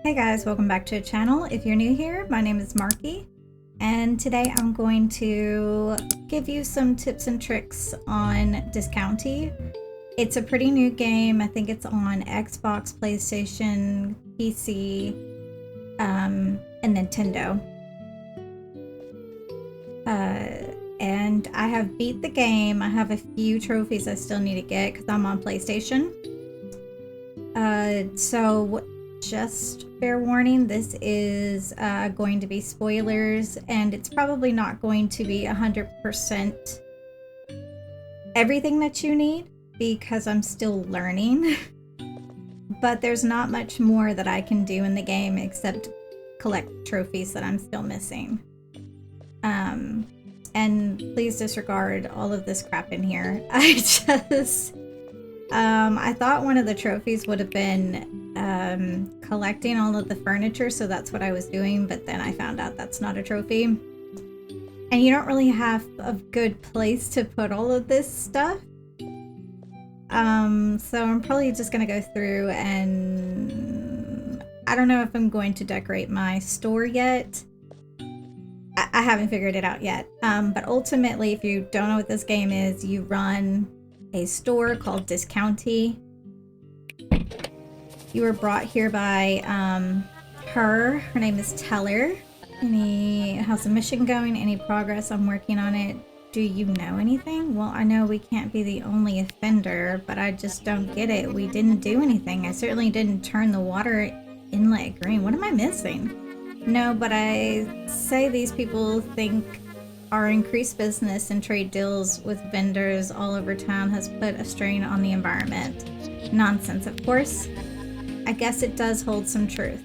Hey guys, welcome back to the channel. If you're new here, my name is Marky, and today I'm going to give you some tips and tricks on Discounty. It's a pretty new game. I think it's on Xbox, PlayStation, PC, and Nintendo. And I have beat the game. I have a few trophies I still need to get because I'm on PlayStation. So just fair warning, this is going to be spoilers, and it's probably not going to be 100% everything that you need because I'm still learning. But there's not much more that I can do in the game except collect trophies that I'm still missing. And please disregard all of this crap in here. I thought one of the trophies would have been collecting all of the furniture, so that's what I was doing, but then I found out that's not a trophy. And you don't really have a good place to put all of this stuff. So I'm probably just gonna go through, and I don't know if I'm going to decorate my store yet. I haven't figured it out yet. But ultimately, if you don't know what this game is, you run a store called Discounty. You were brought here by her name is Teller. How's the mission going? Any progress? I'm working on it. Do you know anything? Well, I know we can't be the only offender, but I just don't get it. We didn't do anything. I certainly didn't turn the water inlet green. What am I missing? No, but I say these people think our increased business and trade deals with vendors all over town has put a strain on the environment. Nonsense, of course. I guess it does hold some truth.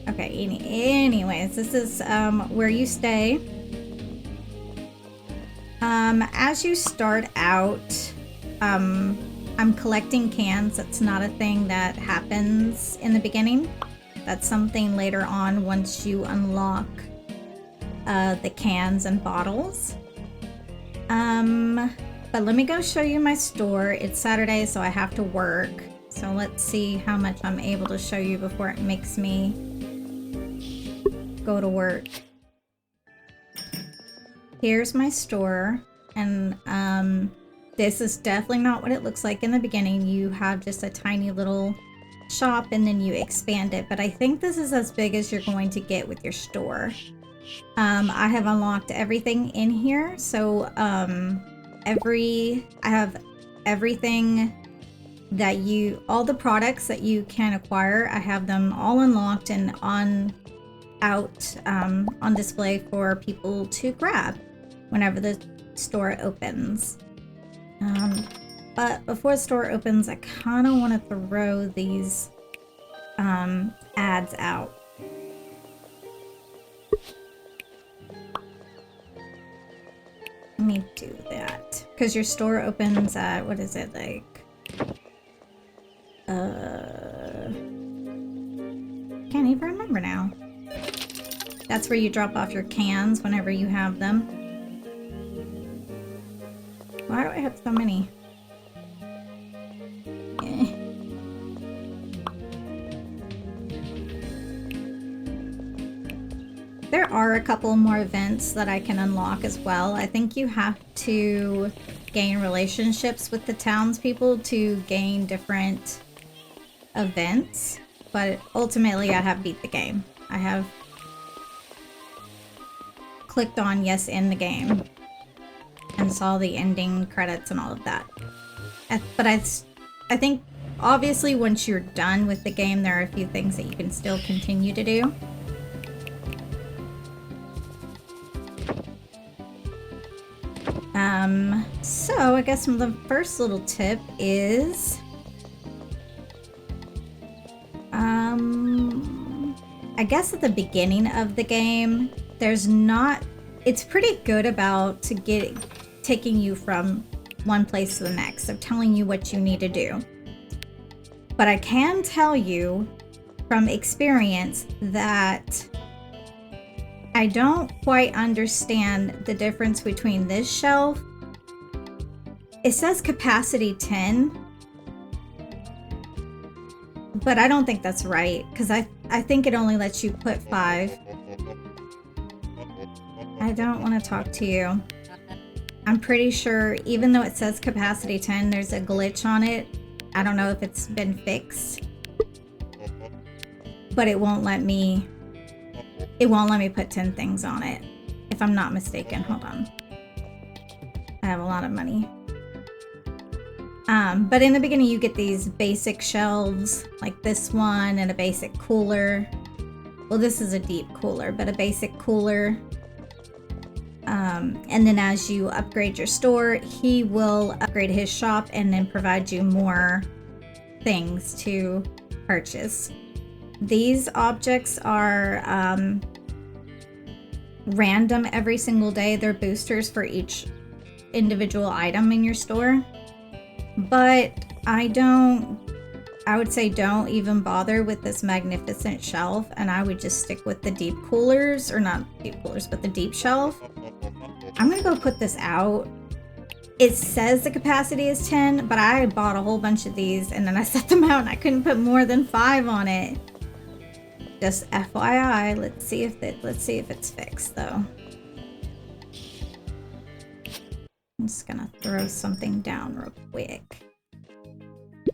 Okay, anyways, this is where you stay. As you start out, I'm collecting cans. That's not a thing that happens in the beginning. That's something later on once you unlock the cans and bottles. But let me go show you my store. It's Saturday, so I have to work. So let's see how much I'm able to show you before it makes me go to work. Here's my store, and this is definitely not what it looks like in the beginning. You have just a tiny little shop and then you expand it, but I think this is as big as you're going to get with your store. I have unlocked everything in here, so I have everything that all the products that you can acquire, I have them all unlocked and on display for people to grab whenever the store opens. But before the store opens, I kind of want to throw these ads out. Let me do that. Because your store opens at, what is it, like... can't even remember now. That's where you drop off your cans whenever you have them. Why do I have so many? There are a couple more events that I can unlock as well. I think you have to gain relationships with the townspeople to gain different events, but ultimately I have beat the game. I have clicked on yes in the game and saw the ending credits and all of that. But I think obviously once you're done with the game, there are a few things that you can still continue to do. So I guess the first little tip is I guess at the beginning of the game, it's pretty good about taking you from one place to the next, so telling you what you need to do. But I can tell you from experience that I don't quite understand the difference between this shelf. It says capacity 10, But I don't think that's right, because I think it only lets you put 5. I don't want to talk to you. I'm pretty sure, even though it says capacity 10, there's a glitch on it. I don't know if it's been fixed. But it won't let me put 10 things on it, if I'm not mistaken. Hold on. I have a lot of money. But in the beginning, you get these basic shelves, like this one, and a basic cooler. Well, this is a deep cooler, but a basic cooler. And then as you upgrade your store, he will upgrade his shop and then provide you more things to purchase. These objects are random every single day. They're boosters for each individual item in your store. But I would say don't even bother with this magnificent shelf, and I would just stick with the deep coolers, or not deep coolers, but the deep shelf. I'm gonna go put this out. It says the capacity is 10, but I bought a whole bunch of these and then I set them out and I couldn't put more than 5 on it. Just FYI, let's see if it's fixed though. I'm just gonna throw something down real quick.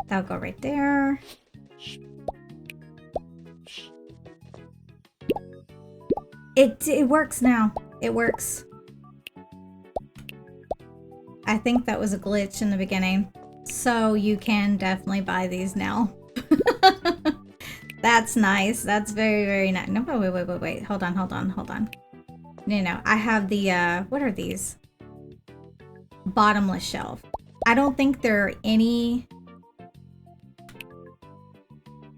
That'll go right there. It works now. It works. I think that was a glitch in the beginning. So you can definitely buy these now. That's nice. That's very, very nice. No, wait. Hold on. No. I have the, what are these? Bottomless shelf. I don't think there are any...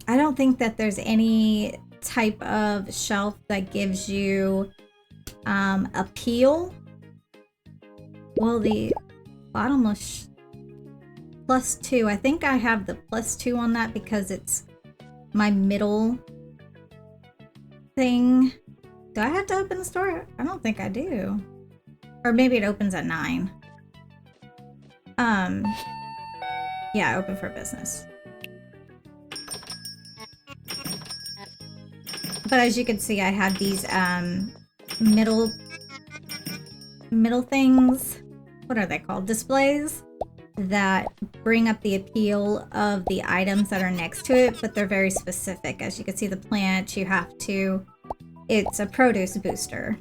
I don't think that there's any type of shelf that gives you a peel. Well, the bottomless +2. I think I have the +2 on that because it's my middle thing. Do I have to open the store? I don't think I do. Or maybe it opens at 9. Yeah, open for business. But as you can see, I have these middle things. What are they called? Displays that bring up the appeal of the items that are next to it, but they're very specific. As you can see, the plant, you have to... It's a produce booster.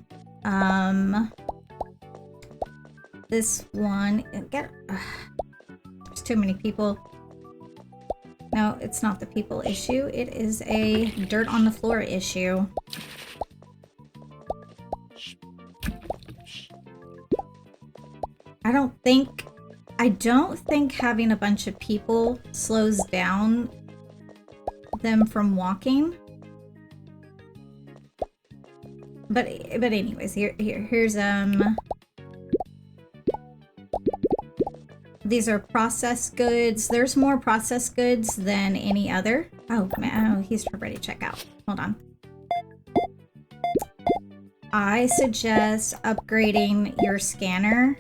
This one... There's too many people. No, it's not the people issue. It is a dirt on the floor issue. I don't think having a bunch of people slows down them from walking. But anyways, here's these are processed goods. There's more processed goods than any other. Oh man, oh, he's ready to check out. Hold on. I suggest upgrading your scanner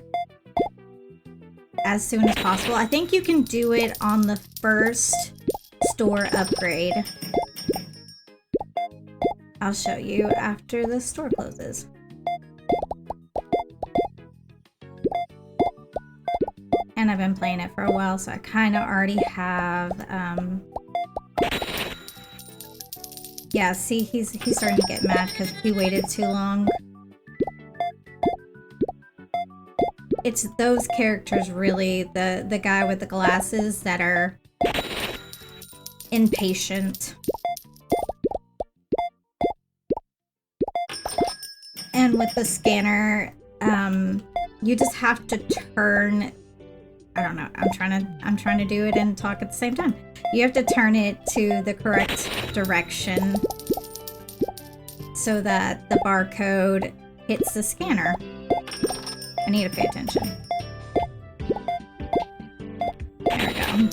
as soon as possible. I think you can do it on the first store upgrade. I'll show you after the store closes. And I've been playing it for a while, so I kind of already have, yeah, see, he's starting to get mad because he waited too long. It's those characters, really, the guy with the glasses, that are impatient. And with the scanner, you just have to turn... I don't know. I'm trying to do it and talk at the same time. You have to turn it to the correct direction so that the barcode hits the scanner. I need to pay attention. There we go.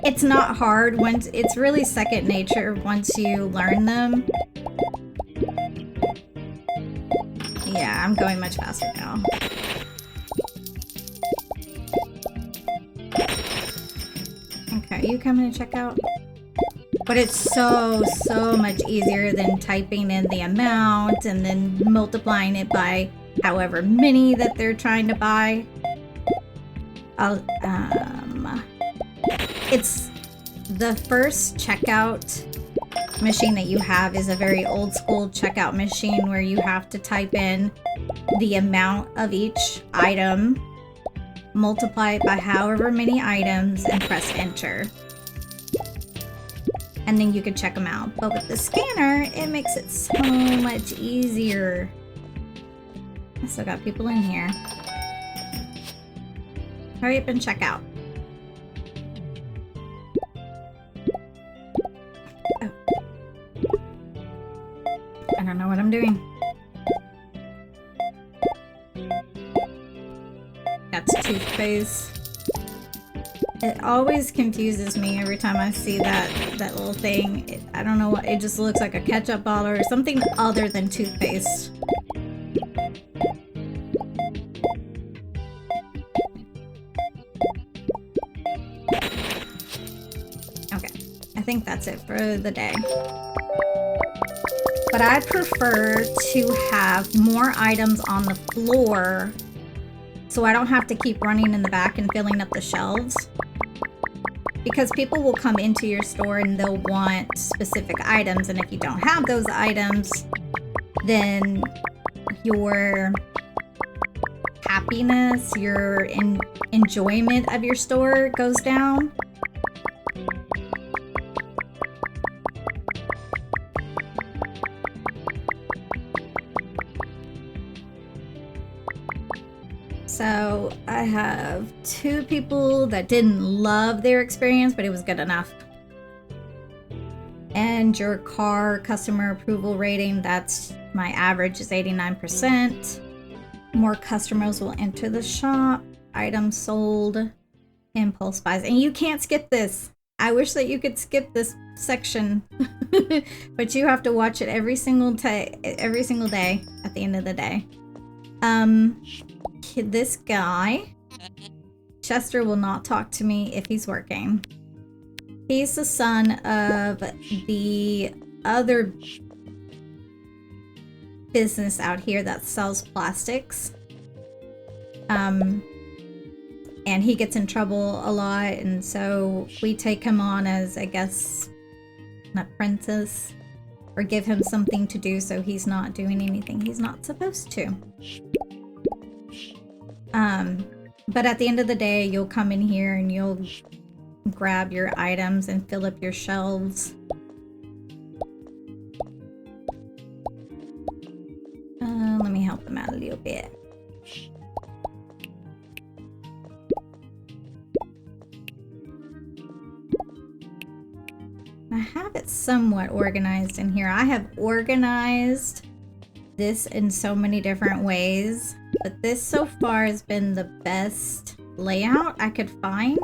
It's not hard once it's really second nature once you learn them. Yeah, I'm going much faster now. Okay, you coming to check out? But it's so much easier than typing in the amount and then multiplying it by however many that they're trying to buy. It's the first checkout machine that you have is a very old school checkout machine where you have to type in the amount of each item, multiply it by however many items, and press enter. And then you can check them out. But with the scanner, it makes it so much easier. I still got people in here. Hurry up and check out. Oh. I don't know what I'm doing. That's toothpaste. It always confuses me every time I see that little thing. I don't know what, it just looks like a ketchup bottle or something other than toothpaste. Okay, I think that's it for the day. But I'd prefer to have more items on the floor so I don't have to keep running in the back and filling up the shelves. Because people will come into your store and they'll want specific items, and if you don't have those items, then your happiness, your enjoyment of your store goes down. So I have 2 people that didn't love their experience, but it was good enough. And your car customer approval rating, that's my average is 89%. More customers will enter the shop. Items sold. Impulse buys. And you can't skip this. I wish that you could skip this section. But you have to watch it every single day at the end of the day. This guy, Chester, will not talk to me if he's working. He's the son of the other business out here that sells plastics. And he gets in trouble a lot, and so we take him on as, I guess, an apprentice, or give him something to do so he's not doing anything he's not supposed to. But at the end of the day, you'll come in here and you'll grab your items and fill up your shelves. Let me help them out a little bit. I have it somewhat organized in here. I have organized this in so many different ways, but this so far has been the best layout I could find,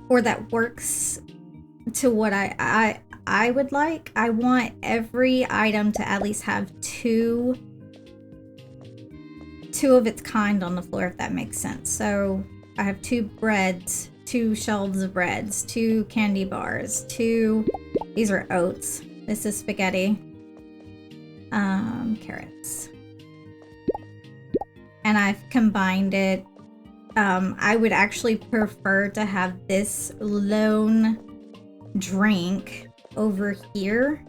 or that works to what I would like. I want every item to at least have two of its kind on the floor, if that makes sense. So I have 2 breads, 2 shelves of breads, 2 candy bars, 2, these are oats. This is spaghetti. Carrots. And I've combined it. I would actually prefer to have this lone drink over here,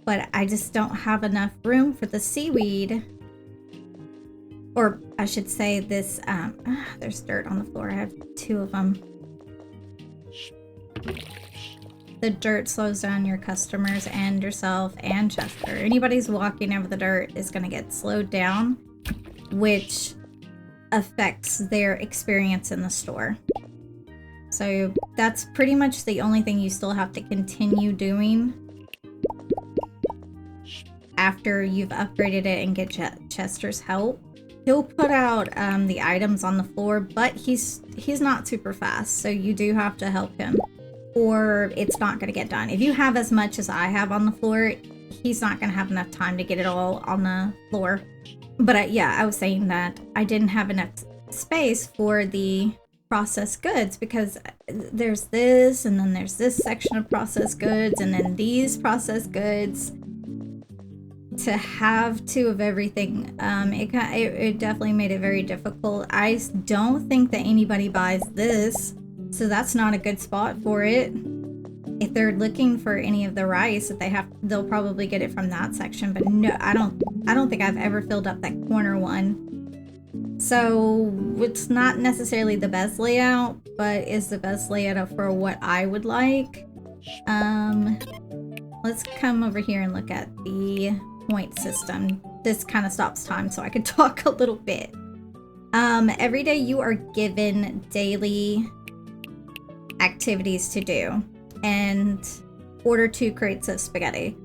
but I just don't have enough room for the seaweed. Or I should say this, there's dirt on the floor. I have 2 of them. The dirt slows down your customers and yourself and Chester. Anybody who's walking over the dirt is going to get slowed down, which affects their experience in the store. So that's pretty much the only thing you still have to continue doing after you've upgraded it and get Chester's help. He'll put out the items on the floor, but he's not super fast, so you do have to help him, or it's not going to get done. If you have as much as I have on the floor, he's not going to have enough time to get it all on the floor. But yeah, I was saying that I didn't have enough space for the processed goods because there's this, and then there's this section of processed goods, and then these processed goods. To have two of everything, it definitely made it very difficult. I don't think that anybody buys this, so that's not a good spot for it. If they're looking for any of the rice, they'll probably get it from that section. But no, I don't think I've ever filled up that corner one. So it's not necessarily the best layout, but is the best layout for what I would like. Let's come over here and look at the point system. This kind of stops time so I can talk a little bit. Every day you are given daily activities to do and order 2 crates of spaghetti.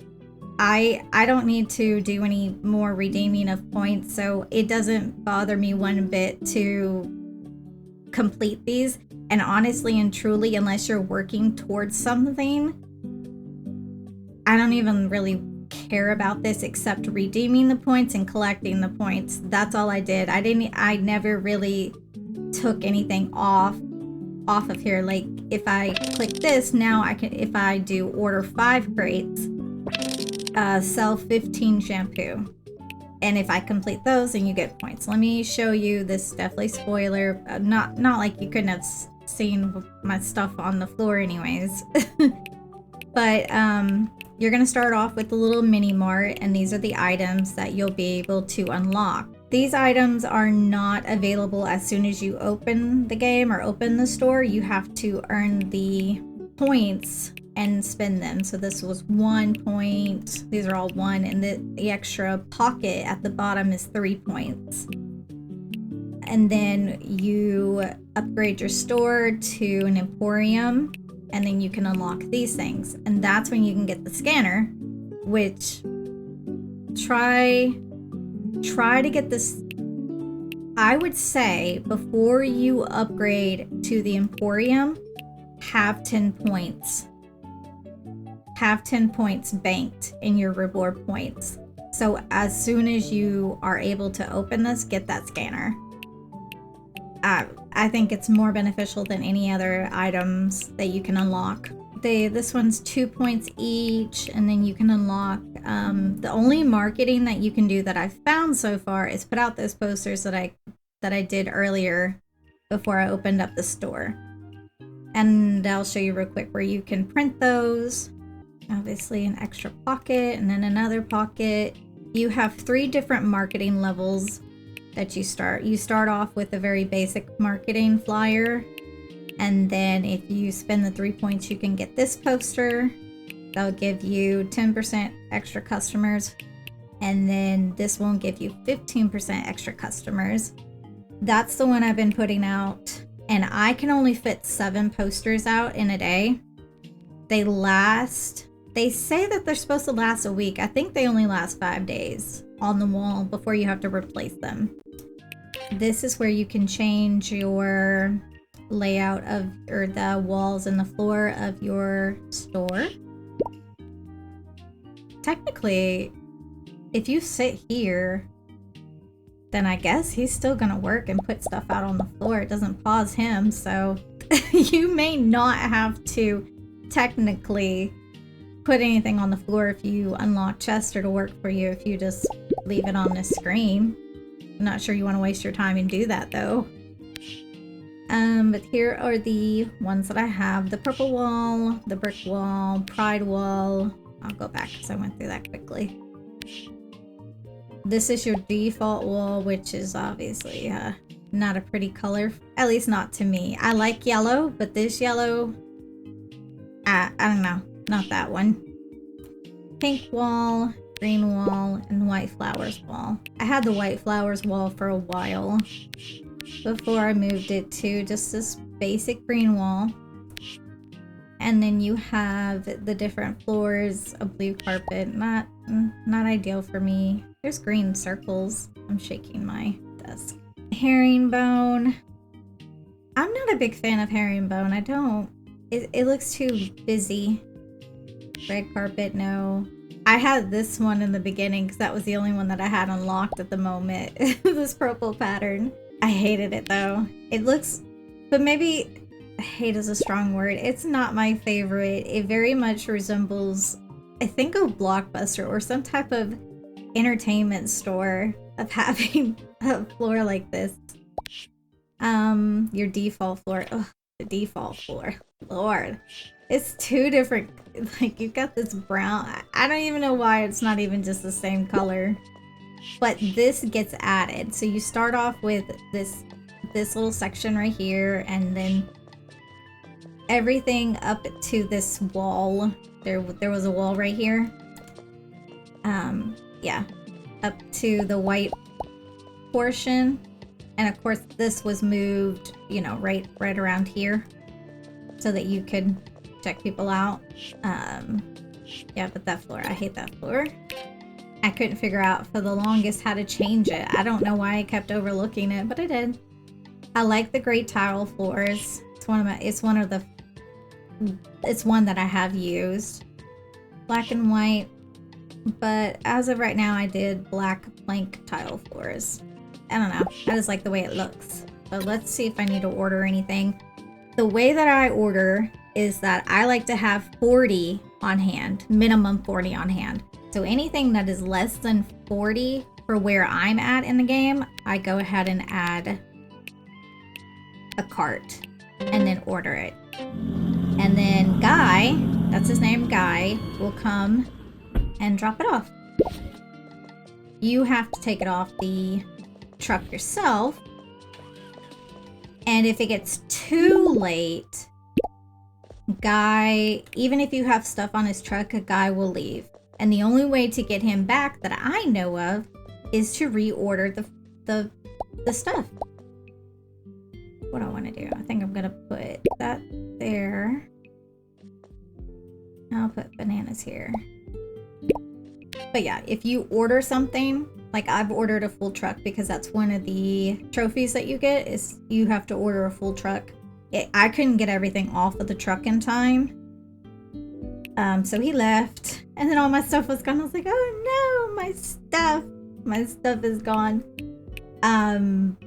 I don't need to do any more redeeming of points, so it doesn't bother me one bit to complete these. And honestly and truly, unless you're working towards something, I don't even really care about this except redeeming the points and collecting the points. That's all I did. I never really took anything off of here. Like if I click this now, I can, if I do order 5 crates, sell 15 shampoo, and if I complete those, then you get points. Let me show you this. Definitely spoiler, not like you couldn't have seen my stuff on the floor anyways. But you're going to start off with the little mini mart, and these are the items that you'll be able to unlock. These items are not available as soon as you open the game or open the store. You have to earn the points and spend them. So this was 1 point. These are all 1, and the extra pocket at the bottom is 3 points. And then you upgrade your store to an emporium, and then you can unlock these things, and that's when you can get the scanner, which try to get this. I would say before you upgrade to the emporium, have 10 points. Have 10 points banked in your reward points. So as soon as you are able to open this, get that scanner. I think it's more beneficial than any other items that you can unlock. This one's 2 points each, and then you can unlock, the only marketing that you can do that I've found so far is put out those posters that I did earlier before I opened up the store. And I'll show you real quick where you can print those. Obviously an extra pocket and then another pocket. You have 3 different marketing levels that you start. You start off with a very basic marketing flyer, and then if you spend the 3 points, you can get this poster. That'll give you 10% extra customers, and then this will give you 15% extra customers. That's the one I've been putting out, and I can only fit 7 posters out in a day. They say that they're supposed to last a week. I think they only last 5 days on the wall before you have to replace them. This is where you can change your layout of, or the walls and the floor of your store. Technically, if you sit here, then I guess he's still gonna work and put stuff out on the floor. It doesn't pause him, so you may not have to technically put anything on the floor if you unlock Chester to work for you, if you just leave it on the screen. I'm not sure you want to waste your time and do that though. But here are the ones that I have. The purple wall, the brick wall, pride wall. I'll go back because I went through that quickly. This is your default wall, which is obviously not a pretty color, at least not to me. I like yellow, but this yellow, I don't know, not that one. Pink wall, green wall, and white flowers wall. I had the white flowers wall for a while before I moved it to just this basic green wall. And then you have the different floors, a blue carpet. Not ideal for me. There's green circles. I'm shaking my desk. Herringbone. I'm not a big fan of herringbone. I don't. It looks too busy. Red carpet, no. I had this one in the beginning because that was the only one that I had unlocked at the moment. This purple pattern. I hated it though. It looks, but maybe hate is a strong word. It's not my favorite. It very much resembles, I think, a Blockbuster or some type of entertainment store of having a floor like this. Your default floor. Ugh, the default floor. Lord. It's two different, like, you've got this brown. I don't even know why it's not even just the same color. But this gets added. So you start off with this little section right here, and then everything up to this wall. There was a wall right here. Yeah, up to the white portion, and of course this was moved, you know, right around here, so that you could check people out. Yeah, but that floor, I hate that floor. I couldn't figure out for the longest how to change it. I don't know why I kept overlooking it, but I did. I like the gray tile floors. It's one that I have used. Black and white, but as of right now I did black plank tile floors. I don't know, I just like the way it looks. But let's see if I need to order anything. The way that I order is that I like to have 40 on hand, minimum 40 on hand. So anything that is less than 40 for where I'm at in the game, I go ahead and add a cart and then order it. And then Guy, that's his name, Guy, will come and drop it off. You have to take it off the truck yourself. And if it gets too late, Guy, even if you have stuff on his truck, a Guy will leave. And the only way to get him back that I know of is to reorder the stuff. What I want to do, I think I'm gonna put that there. I'll put bananas here. But yeah, if you order something, like I've ordered a full truck because that's one of the trophies that you get, is you have to order a full truck. I couldn't get everything off of the truck in time. So he left, and then all my stuff was gone. I was like, oh no, my stuff is gone.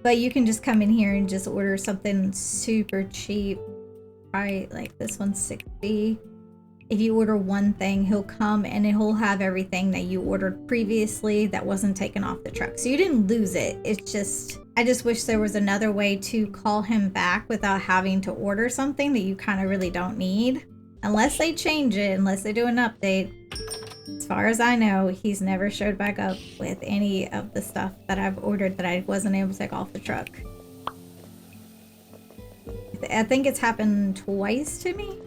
But you can just come in here and just order something super cheap. Probably like this one's 60. If you order one thing, he'll come and he'll have everything that you ordered previously that wasn't taken off the truck. So you didn't lose it. It's just, I just wish there was another way to call him back without having to order something that you kind of really don't need. Unless they change it, unless they do an update. As far as I know, he's never showed back up with any of the stuff that I've ordered that I wasn't able to take off the truck. I think it's happened twice to me.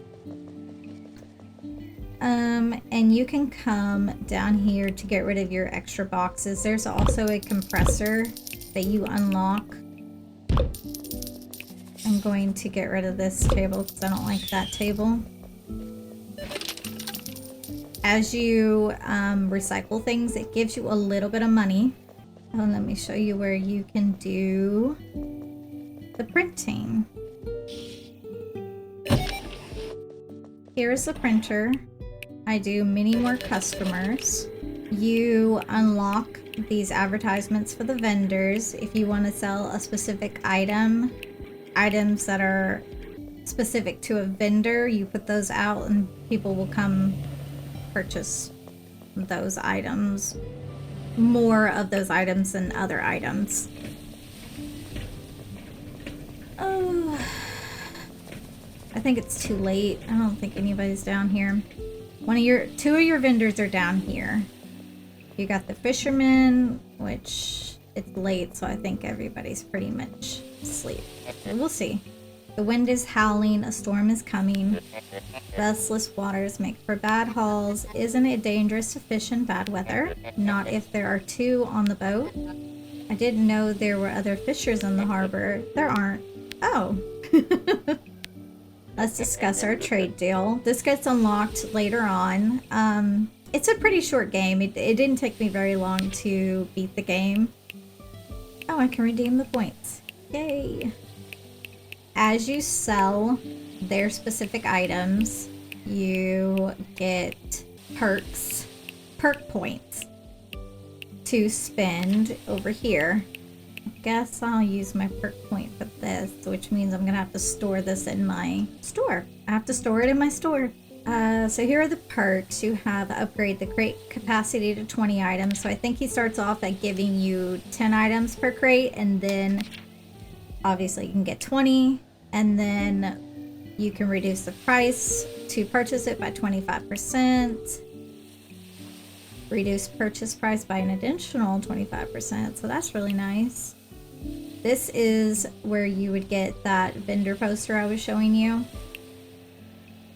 And you can come down here to get rid of your extra boxes. There's also a compressor that you unlock. I'm going to get rid of this table because I don't like that table. As you recycle things, it gives you a little bit of money. Oh, let me show you where you can do the printing. Here's the printer. I do many more customers. You unlock these advertisements for the vendors. If you want to sell a specific item, items that are specific to a vendor, you put those out and people will come purchase those items. More of those items than other items. Oh, I think it's too late. I don't think anybody's down here. Two of your vendors are down here. You got the fisherman, which it's late, so I think everybody's pretty much asleep. We'll see. The wind is howling, a storm is coming. Restless waters make for bad hauls. Isn't it dangerous to fish in bad weather? Not if there are two on the boat. I didn't know there were other fishers in the harbor. There aren't. Oh. Let's discuss our trade deal. This gets unlocked later on. It's a pretty short game. It didn't take me very long to beat the game. Oh, I can redeem the points. Yay. As you sell their specific items, you get perk points to spend over here. guess I'll use my perk point for this, which means I'm gonna have to store this in my store. I have to store it in my store. So here are the perks. You have upgrade the crate capacity to 20 items. So I think he starts off at giving you 10 items per crate, and then obviously you can get 20, and then you can reduce the price to purchase it by 25%. Reduce purchase price by an additional 25%, so that's really nice. This is where you would get that vendor poster I was showing you.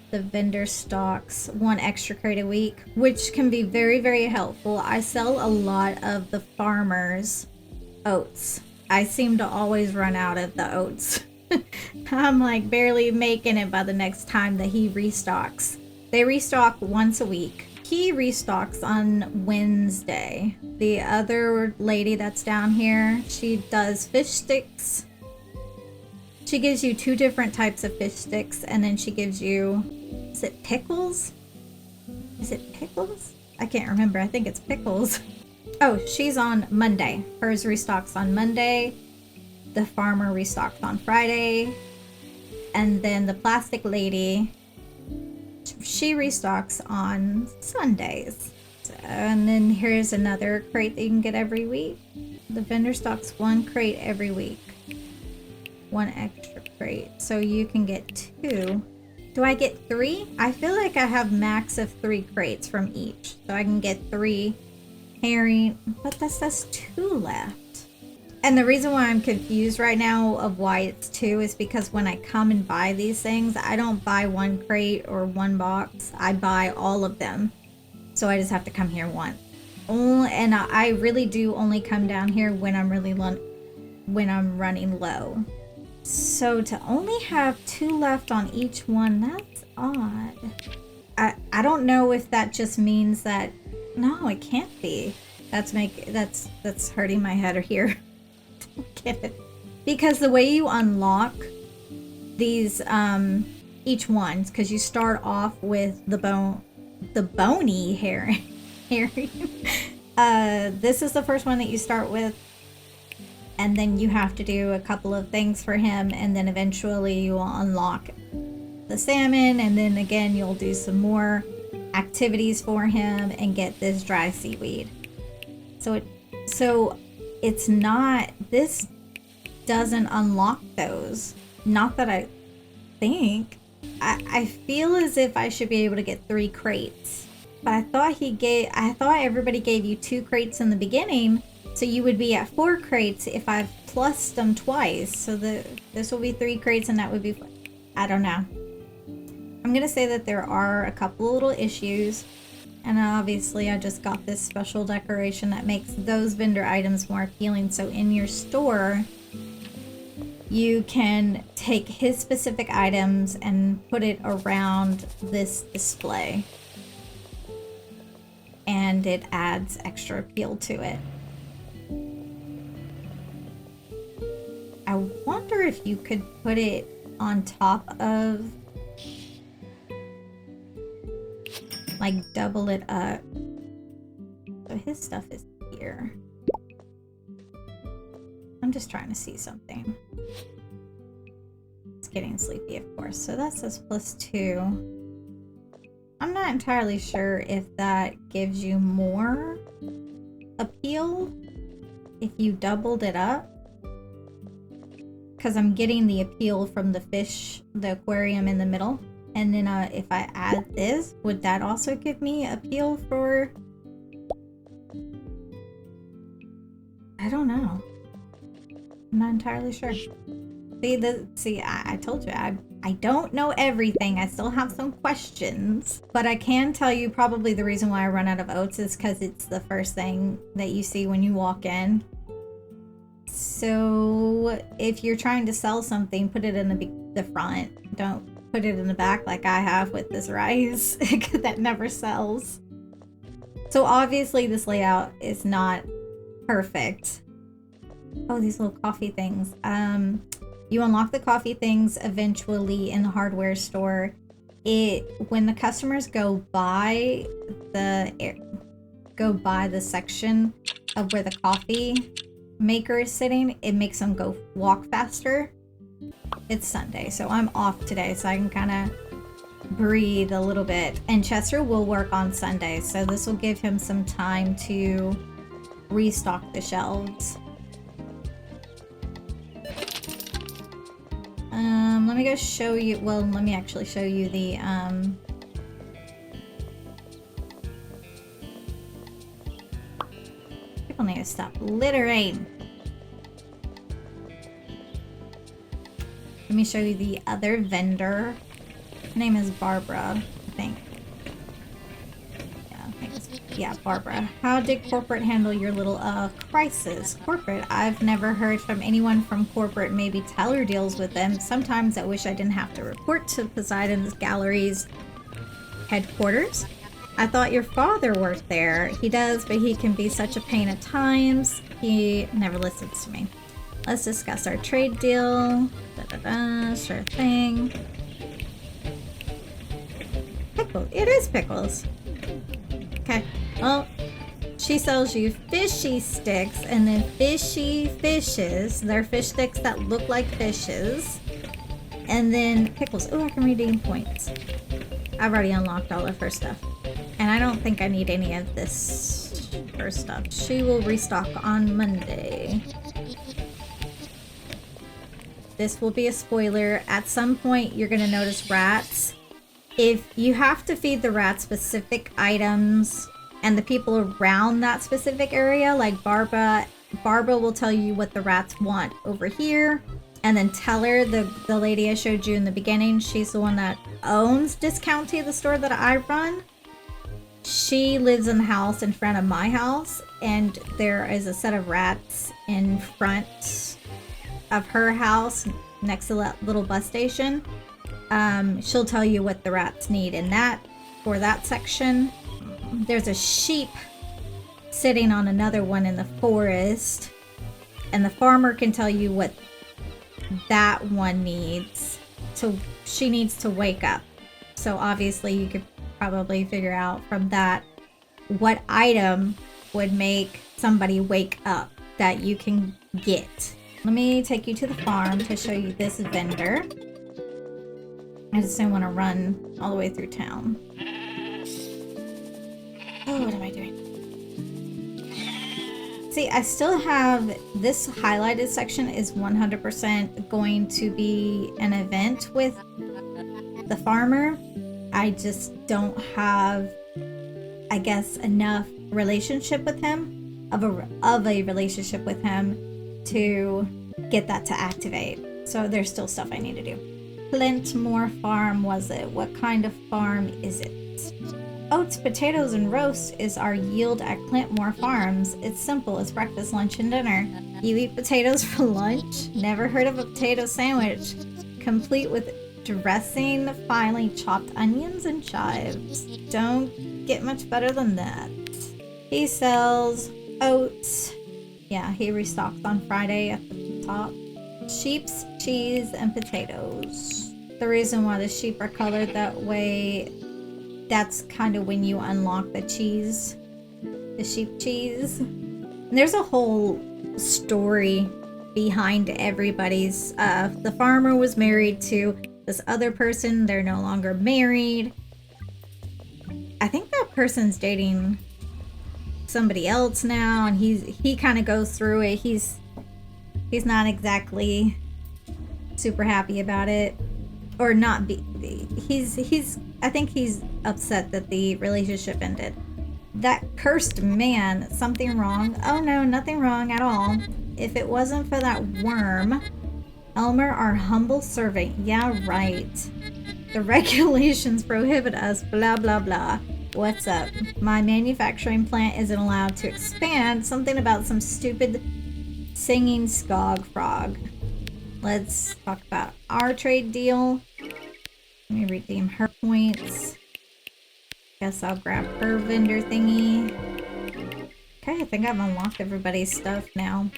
The vendor stocks 1 extra crate a week, which can be very, very helpful. I sell a lot of the farmers' oats. I seem to always run out of the oats. I'm like barely making it by the next time that he restocks. They restock once a week. He restocks on Wednesday. The other lady that's down here, she does fish sticks. She gives you 2 different types of fish sticks, and then she gives you, is it pickles? Is it pickles? I can't remember. I think it's pickles. Oh, she's on Monday. Hers restocks on Monday. The farmer restocks on Friday. And then the plastic lady, she restocks on Sundays. And then here's another crate that you can get every week. The vendor stocks 1 crate every week. 1 extra crate. So you can get 2. Do I get 3? I feel like I have max of 3 crates from each. So I can get 3 herring, but that says 2 left. And the reason why I'm confused right now of why it's 2 is because when I come and buy these things, I don't buy 1 crate or 1 box. I buy all of them. So I just have to come here once. And I really do only come down here when I'm running low. So to only have 2 left on each one, that's odd. I don't know if that just means that, no, it can't be. That's hurting my head here. Get it, because the way you unlock these each one, because you start off with the bony herring. This is the first one that you start with, and then you have to do a couple of things for him, and then eventually you will unlock the salmon, and then again you'll do some more activities for him and get this dry seaweed. So it's not, this doesn't unlock those. Not that I think. I feel as if I should be able to get 3 crates. But I thought everybody gave you 2 crates in the beginning, so you would be at 4 crates if I've plussed them twice. So this will be 3 crates, and that would be, I don't know. I'm gonna say that there are a couple little issues. And obviously I just got this special decoration that makes those vendor items more appealing. So in your store, you can take his specific items and put it around this display. And it adds extra appeal to it. I wonder if you could put it on top of, like, double it up. So his stuff is here. I'm just trying to see something. It's getting sleepy, of course. So that says +2. I'm not entirely sure if that gives you more appeal if you doubled it up. Because I'm getting the appeal from the fish, the aquarium in the middle. And then if I add this, would that also give me appeal for... I don't know. I'm not entirely sure. See, I told you, I don't know everything. I still have some questions. But I can tell you probably the reason why I run out of oats is because it's the first thing that you see when you walk in. So if you're trying to sell something, put it in the front. Don't put it in the back like I have with this rice that never sells. So obviously this layout is not perfect. Oh, these little coffee things. You unlock the coffee things eventually in the hardware store. When the customers go by the section of where the coffee maker is sitting, it makes them go walk faster. It's Sunday, so I'm off today, so I can kind of breathe a little bit. And Chester will work on Sunday, so this will give him some time to restock the shelves. Let me go show you, well, let me actually show you the, people need to stop littering. Let me show you the other vendor. Her name is Barbara, I think. Yeah, Barbara. How did corporate handle your little crisis? Corporate? I've never heard from anyone from corporate. Maybe Teller deals with them. Sometimes I wish I didn't have to report to Poseidon's Gallery's headquarters. I thought your father worked there. He does, but he can be such a pain at times. He never listens to me. Let's discuss our trade deal. Sure thing. Pickle. It is pickles. Okay. Well, she sells you fishy sticks and then fishy fishes. They're fish sticks that look like fishes. And then pickles. Oh, I can redeem points. I've already unlocked all of her stuff. And I don't think I need any of this her stuff. She will restock on Monday. This will be a spoiler. At some point, you're going to notice rats. If you have to feed the rats specific items and the people around that specific area, like Barbara will tell you what the rats want over here. And then Teller, the lady I showed you in the beginning, she's the one that owns Discount Tea, the store that I run. She lives in the house in front of my house, and there is a set of rats in front of her house next to that little bus station. She'll tell you what the rats need in that, for that section. There's a sheep sitting on another one in the forest, and the farmer can tell you what that one needs. So she needs to wake up. So obviously you could probably figure out from that what item would make somebody wake up that you can get. Let me take you to the farm to show you this vendor. I just don't want to run all the way through town. Oh, what am I doing? See, I still have this highlighted section is 100% going to be an event with the farmer. I just don't have, I guess, enough relationship with him, of a relationship with him to get that to activate. So there's still stuff I need to do. Clintmore Farm was it? What kind of farm is it? Oats, potatoes, and roast is our yield at Clintmore Farms. It's simple. It's breakfast, lunch, and dinner. You eat potatoes for lunch? Never heard of a potato sandwich? Complete with dressing, finely chopped onions, and chives. Don't get much better than that. He sells oats. Yeah, he restocks on Friday at the top. Sheep's, cheese, and potatoes. The reason why the sheep are colored that way, that's kind of when you unlock the cheese. The sheep cheese. And there's a whole story behind everybody's. The farmer was married to this other person. They're no longer married. I think that person's dating somebody else now, and he kind of goes through it. He's not exactly super happy about it, or not. I think he's upset that the relationship ended. That cursed man, something wrong? Oh no, nothing wrong at all. If it wasn't for that worm, Elmer, our humble servant. Yeah, right. The regulations prohibit us, blah, blah, blah. What's up? My manufacturing plant isn't allowed to expand. Something about some stupid singing skog frog. Let's talk about our trade deal. Let me redeem her points. Guess I'll grab her vendor thingy. Okay, I think I've unlocked everybody's stuff now.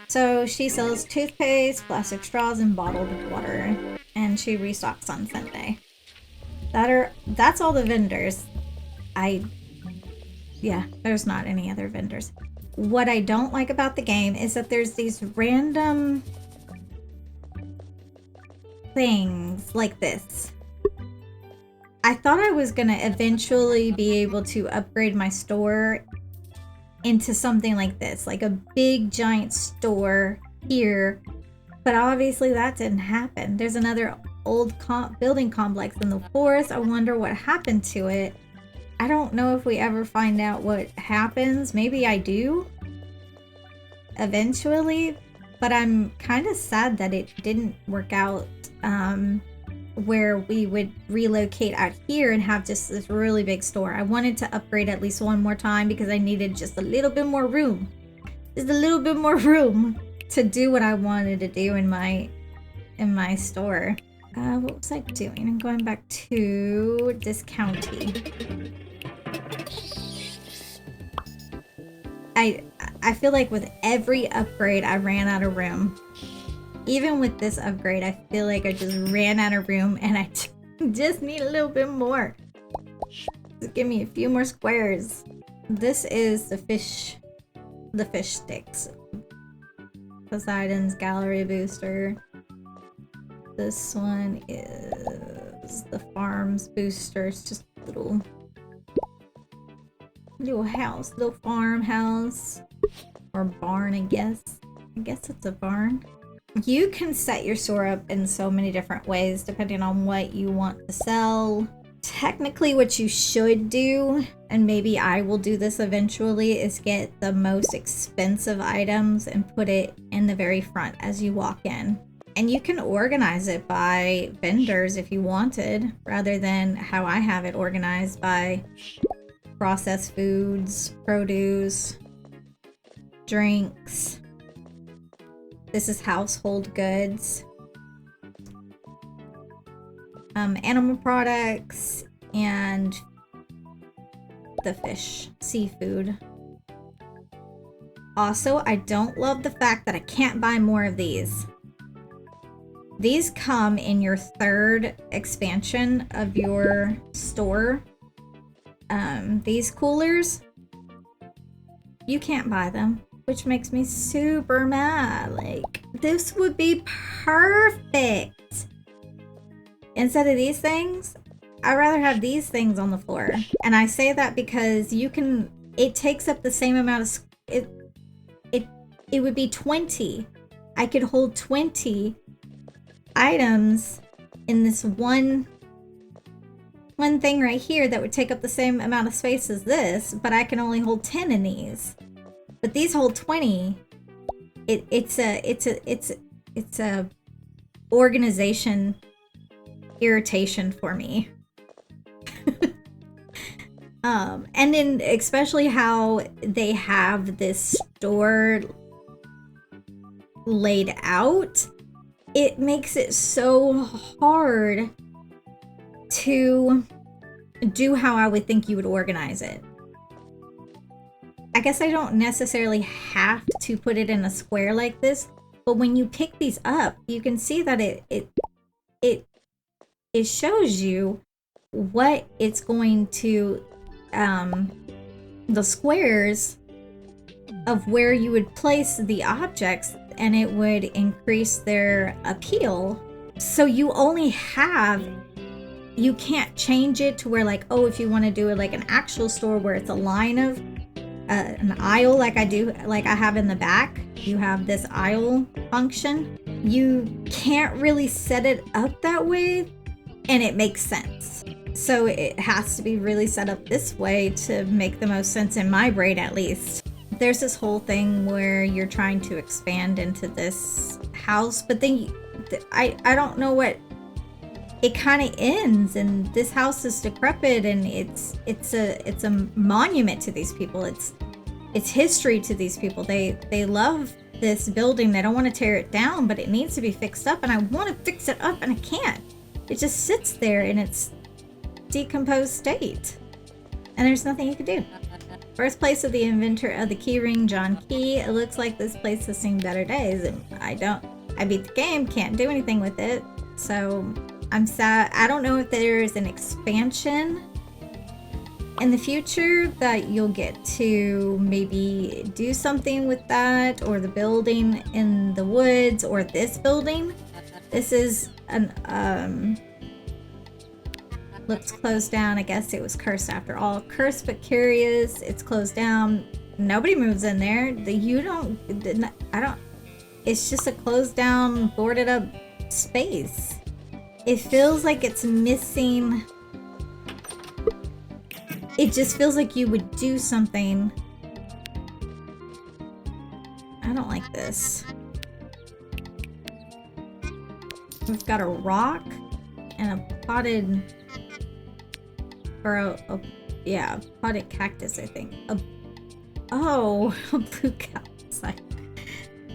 So she sells toothpaste, plastic straws, and bottled water. And she restocks on Sunday. That's all the vendors. Yeah, there's not any other vendors. what I don't like about the game is that there's these random things like this. I thought I was gonna eventually be able to upgrade my store into something like this, like a big giant store here, but obviously that didn't happen. There's another old building complex in the forest. I wonder what happened to it. I don't know if we ever find out what happens. Maybe I do eventually, but I'm kind of sad that it didn't work out where we would relocate out here and have just this really big store. I wanted to upgrade at least one more time because I needed just a little bit more room. Just a little bit more room to do what I wanted to do in my store. What was I doing? I'm going back to this county. I feel like with every upgrade I ran out of room. Even with this upgrade, I feel like I just ran out of room and I just need a little bit more. Just give me a few more squares. This is the fish sticks. Poseidon's gallery booster. This one is the farm's booster. It's just a little house, little farmhouse or barn, I guess. I guess it's a barn. You can set your store up in so many different ways depending on what you want to sell. Technically, what you should do, and maybe I will do this eventually, is get the most expensive items and put it in the very front as you walk in. And you can organize it by vendors if you wanted, rather than how I have it organized by processed foods, produce, drinks. This is household goods, animal products, and the fish, seafood. Also, I don't love the fact that I can't buy more of these. These come in your third expansion of your store. These coolers, you can't buy them, which makes me super mad. Like, this would be perfect. Instead of these things, I'd rather have these things on the floor. And I say that because it takes up the same amount of, it would be 20. I could hold 20 items in this one thing right here that would take up the same amount of space as this, but I can only hold 10 in these. But these hold 20. It's a organization irritation for me. And then especially how they have this store laid out, it makes it so hard to do how I would think you would organize it. I guess I don't necessarily have to put it in a square like this, but when you pick these up, you can see that it shows you what it's going to, the squares of where you would place the objects, and it would increase their appeal. So you only have, you can't change it to where, like, oh, if you want to do it like an actual store where it's a line of an aisle like I have in the back, you have this aisle function. You can't really set it up that way and it makes sense. So it has to be really set up this way to make the most sense in my brain, at least. There's this whole thing where you're trying to expand into this house, but then I don't know what, it kind of ends, and this house is decrepit, and it's a monument to these people. It's history to these people. They love this building. They don't want to tear it down, but it needs to be fixed up, and I want to fix it up, and I can't. It just sits there in its decomposed state, and there's nothing you can do. First place of the inventor of the key ring, John Key. It looks like this place has seen better days, and I beat the game, can't do anything with it, so I'm sad. I don't know if there's an expansion in the future that you'll get to maybe do something with that, or the building in the woods, or this building. This is an looks closed down. I guess it was cursed after all. Cursed but curious. It's closed down. Nobody moves in there. I don't. It's just a closed down, boarded up space. It feels like it's missing. It just feels like you would do something. I don't like this. We've got a rock and a potted, or yeah, potted cactus, I think. A blue cactus.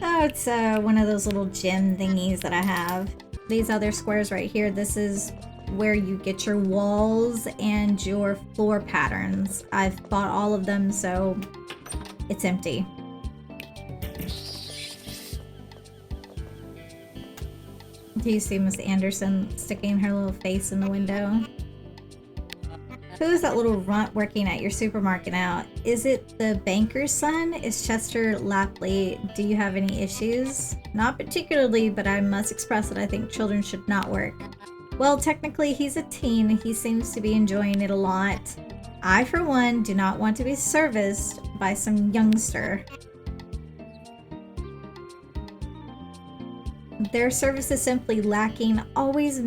Oh, it's one of those little gem thingies that I have. These other squares right here, this is where you get your walls and your floor patterns. I've bought all of them, so it's empty. Do you see Miss Anderson sticking her little face in the window? Who is that little runt working at your supermarket now? Is it the banker's son? Is Chester Lapley? Do you have any issues? Not particularly, but I must express that I think children should not work. Well, technically he's a teen. He seems to be enjoying it a lot. I, for one, do not want to be serviced by some youngster. Their service is simply lacking, always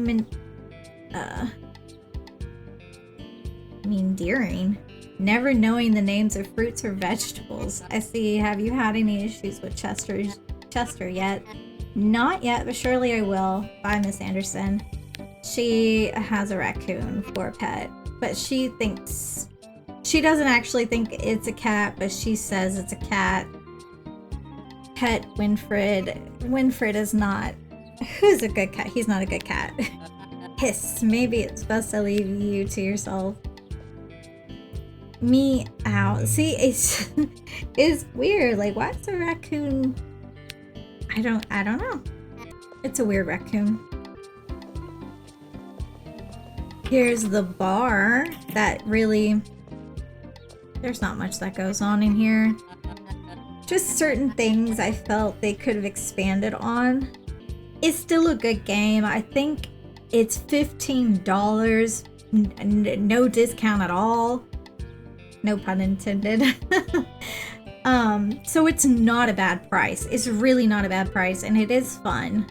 endearing, never knowing the names of fruits or vegetables. I see. Have you had any issues with Chester yet? Not yet, but surely I will. Bye, Miss Anderson. She has a raccoon for a pet, but she doesn't actually think it's a cat, but she says it's a cat. Pet Winfred. Winfred is not. Who's a good cat? He's not a good cat. Hiss. Maybe it's best to leave you to yourself. Me out. See, it's weird. Like, why is a raccoon? I don't know. It's a weird raccoon. Here's the bar that really, there's not much that goes on in here. Just certain things I felt they could have expanded on. It's still a good game. I think it's $15, no discount at all. No pun intended. So it's not a bad price. It's really not a bad price, and it is fun.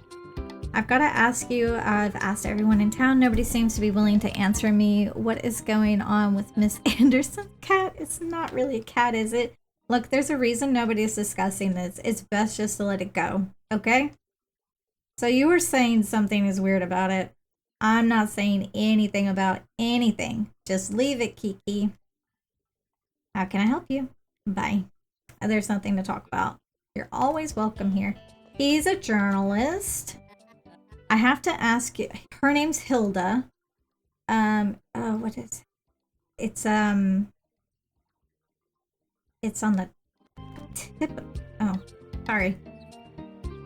I've got to ask you, I've asked everyone in town, nobody seems to be willing to answer me. What is going on with Miss Anderson's cat? It's not really a cat, is it? Look, there's a reason nobody's discussing this. It's best just to let it go, okay? So you were saying something is weird about it. I'm not saying anything about anything. Just leave it, Kiki. How can I help you? Bye. There's nothing to talk about. You're always welcome here. He's a journalist. I have to ask you. Her name's Hilda. What is it? It's on the tip. Oh, sorry.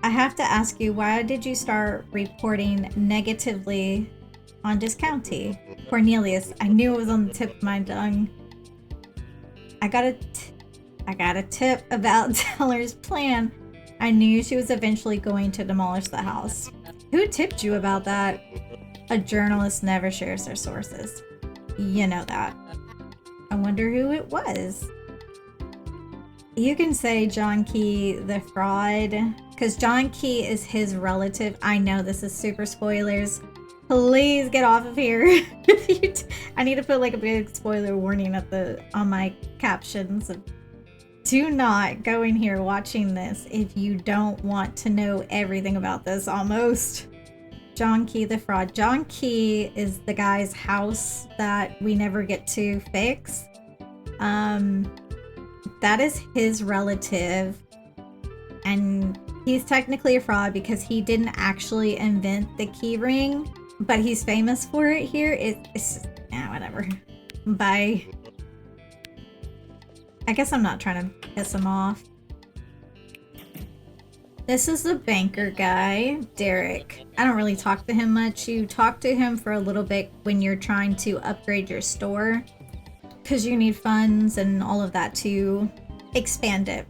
I have to ask you, why did you start reporting negatively on Discounty? Cornelius, I knew it was on the tip of my tongue. I got a tip about Teller's plan. I knew she was eventually going to demolish the house. Who tipped you about that? A journalist never shares their sources. You know that. I wonder who it was. You can say John Key the fraud, because John Key is his relative. I know this is super spoilers. Please get off of here. I need to put like a big spoiler warning on my captions. Do not go in here watching this if you don't want to know everything about this almost. John Key the fraud. John Key is the guy's house that we never get to fix. That is his relative, and he's technically a fraud because he didn't actually invent the key ring, but he's famous for it here. It's whatever. Bye. I guess I'm not trying to piss him off. This is the banker guy, Derek. I don't really talk to him much. You talk to him for a little bit when you're trying to upgrade your store. because you need funds and all of that to expand it.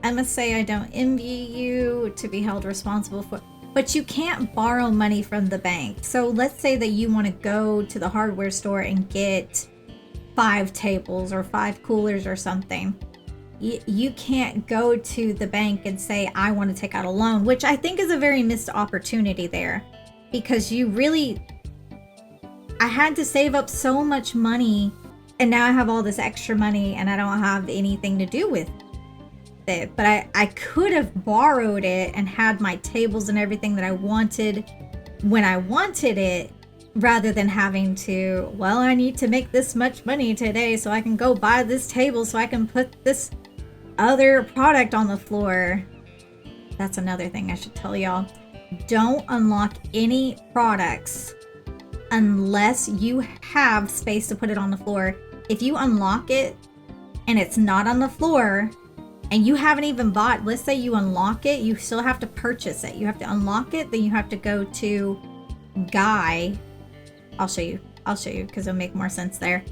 I must say I don't envy you to be held responsible for, but you can't borrow money from the bank. So let's say that you want to go to the hardware store and get 5 tables or 5 coolers or something. You can't go to the bank and say, I want to take out a loan, which I think is a very missed opportunity there, because I had to save up so much money, and now I have all this extra money and I don't have anything to do with it. But I could have borrowed it and had my tables and everything that I wanted when I wanted it, rather than having to, well, I need to make this much money today so I can go buy this table so I can put this other product on the floor. That's another thing I should tell y'all. Don't unlock any products unless you have space to put it on the floor. If you unlock it and it's not on the floor and you haven't even bought, let's say you unlock it, you still have to purchase it. You have to unlock it, then you have to go to Guy. I'll show you because it'll make more sense there.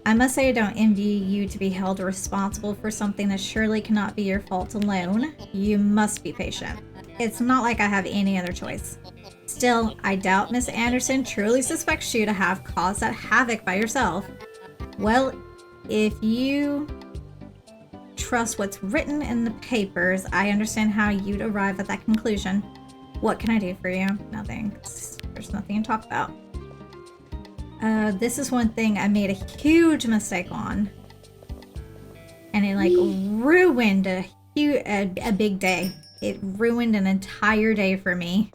I must say I don't envy you to be held responsible for something that surely cannot be your fault alone. You must be patient. It's not like I have any other choice. Still, I doubt Miss Anderson truly suspects you to have caused that havoc by yourself. Well, if you trust what's written in the papers, I understand how you'd arrive at that conclusion. What can I do for you? Nothing. There's nothing to talk about. This is one thing I made a huge mistake on, and it like ruined a big day. It ruined an entire day for me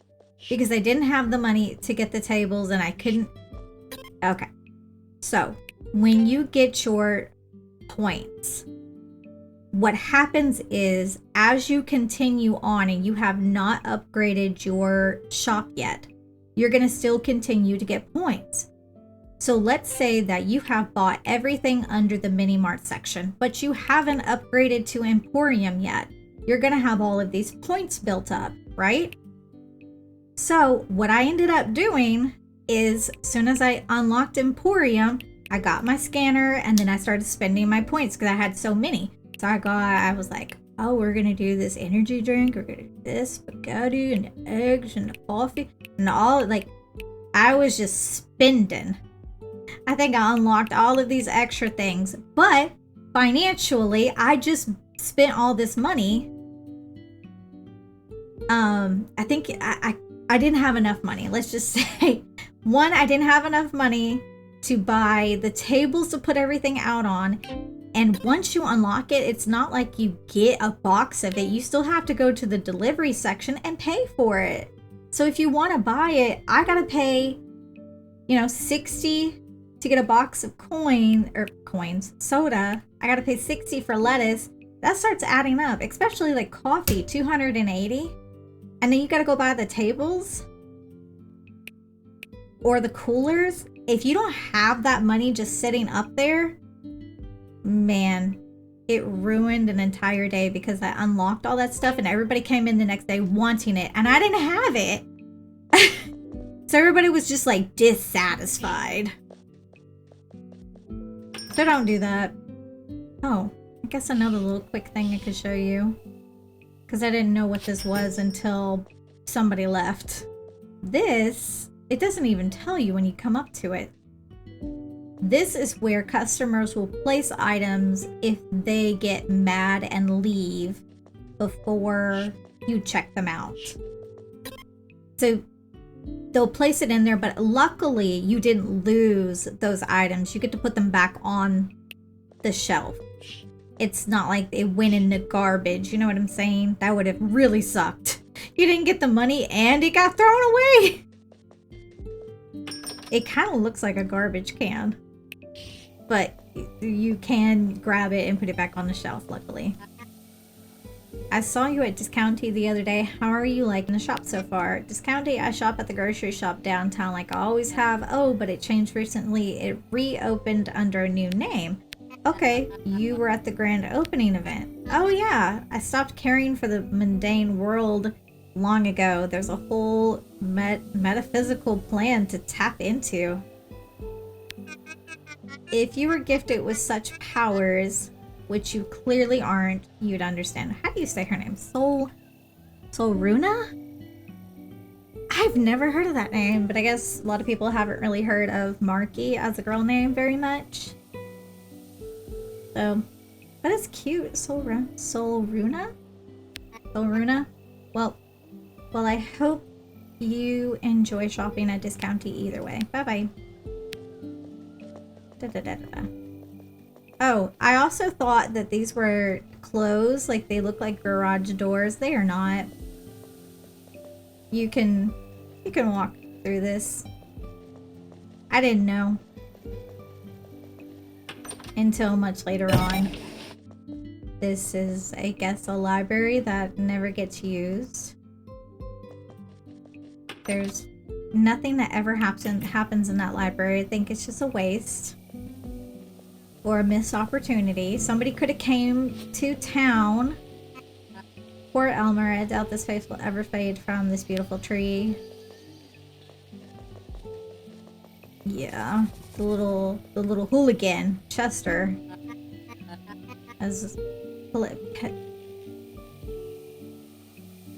because I didn't have the money to get the tables and I couldn't. Okay, so when you get your points, what happens is as you continue on and you have not upgraded your shop yet, you're going to still continue to get points. So let's say that you have bought everything under the mini mart section, but you haven't upgraded to Emporium yet. You're going to have all of these points built up, right? So what I ended up doing is as soon as I unlocked Emporium, I got my scanner and then I started spending my points because I had so many. So I was like, oh, we're going to do this energy drink. We're going to do this spaghetti and the eggs and the coffee and all. Like, I was just spending. I think I unlocked all of these extra things, but financially, I just spent all this money. I think I didn't have enough money. Let's just say, one, I didn't have enough money to buy the tables to put everything out on. And once you unlock it, it's not like you get a box of it. You still have to go to the delivery section and pay for it. So if you want to buy it, I got to pay, $60 to get a box of soda. I got to pay $60 for lettuce. That starts adding up, especially like coffee, $280. And then you got to go buy the tables or the coolers. If you don't have that money just sitting up there, man, it ruined an entire day because I unlocked all that stuff and everybody came in the next day wanting it and I didn't have it. So everybody was just like dissatisfied. So don't do that. Oh, I guess another little quick thing I could show you, because I didn't know what this was until somebody left. This, it doesn't even tell you when you come up to it. This is where customers will place items if they get mad and leave before you check them out. So they'll place it in there, but luckily you didn't lose those items. You get to put them back on the shelf. It's not like it went in the garbage. You know what I'm saying? That would have really sucked. You didn't get the money and it got thrown away. It kind of looks like a garbage can, but you can grab it and put it back on the shelf, luckily. I saw you at Discounty the other day. How are you liking the shop so far? Discounty, I shop at the grocery shop downtown like I always have. Oh, but it changed recently. It reopened under a new name. Okay, you were at the grand opening event. Oh yeah, I stopped caring for the mundane world long ago. There's a whole metaphysical plan to tap into. If you were gifted with such powers, which you clearly aren't, you'd understand. How do you say her name? Solruna? I've never heard of that name, but I guess a lot of people haven't really heard of Marky as a girl name very much. So, but it's cute. Solruna? Well, I hope you enjoy shopping at Discounty either way. Bye-bye. Oh, I also thought that these were closed, like they look like garage doors. They are not. You can walk through this. I didn't know until much later on. This is, I guess, a library that never gets used. There's nothing that ever happens in that library. I think it's just a waste or a missed opportunity. Somebody could have came to town. Poor Elmer. I doubt this face will ever fade from this beautiful tree. Yeah, the little hooligan Chester as